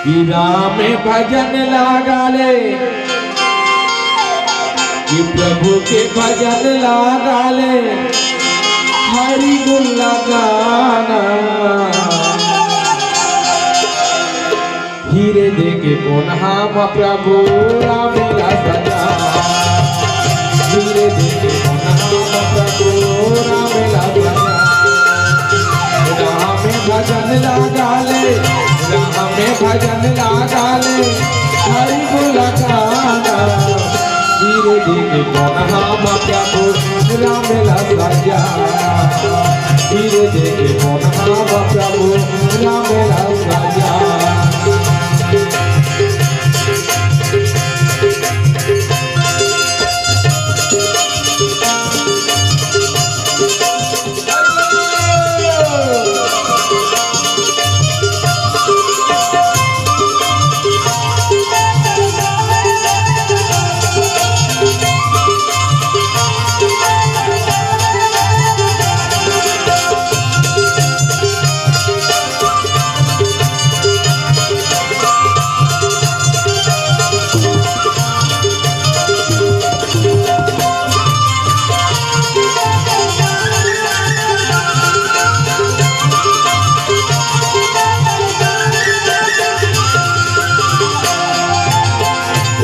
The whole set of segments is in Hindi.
कि राम भजन लगा ले, कि प्रभु के भजन लगा ले, हरि गुण लगाना। हीरे देके कोनहाम प्रभु राम ला सजा, हीरे देके कोनहाम प्रभु राम ला सजा। राम भजन लगा ले, राम भजन लगा ले, हरि गुण लगाना। हीरे देके कोनहाम प्रभु राम ला सजा, हीरे देके कोनहाम प्रभु राम ला सजा।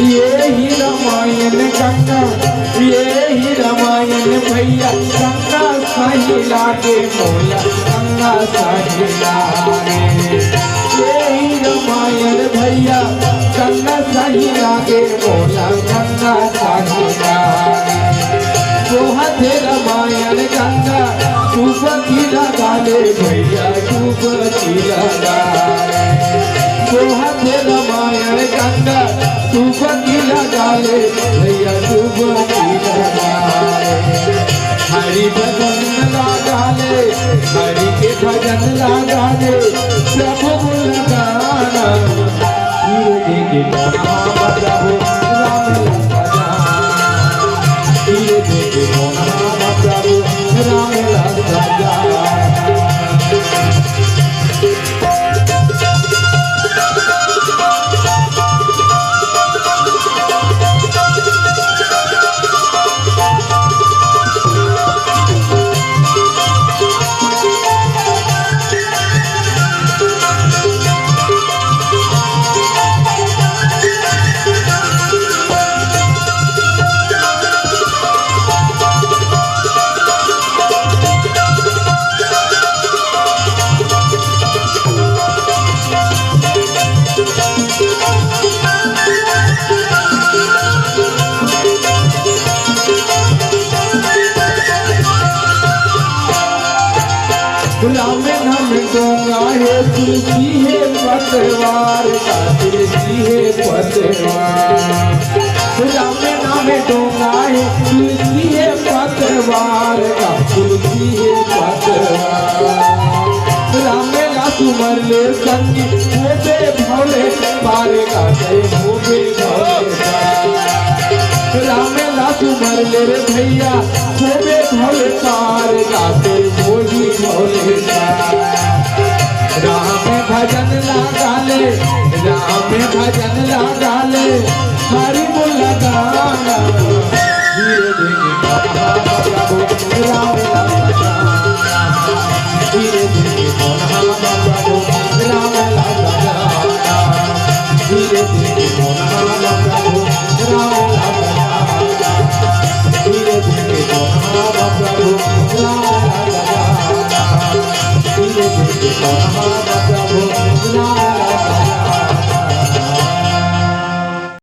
यही रामायण गंगा, यही रामायण भैया, गंगा सही लागे मोला, गंगा सही लागे। यही रामायण भैया, गंगा सही लागे मोला, गंगा सही लागे। दोहते रामायण गंगा डूबकी लगा ले भैया, डूबकी लगा ले। दोहते रामायण गंगा डूबकी लगा ले भैया, डूबकी लगा ले। हरि भजन लगा ले, हरि के भजन लगा ले, प्रभु गुण लगाना। हीरे देके कोनहाम प्रभु राम ला सजा, हीरे देके कोनहाम प्रभु राम ला सजा। राम नाम दूंगा है, तुलसी है पतवार का, तुलसी है पतवार। राम नाम दूंगा है, तुलसी है पतवार का, तुलसी है पतवार। राम ला सुमर ले संगी, मोबे भोले पार का, मोबे भोले पार। राम ला सुमर ले रे भैया, मोबे भोले पार गाते मोही भोले पार। राम भजन लगा ले, राम भजन लगा ले,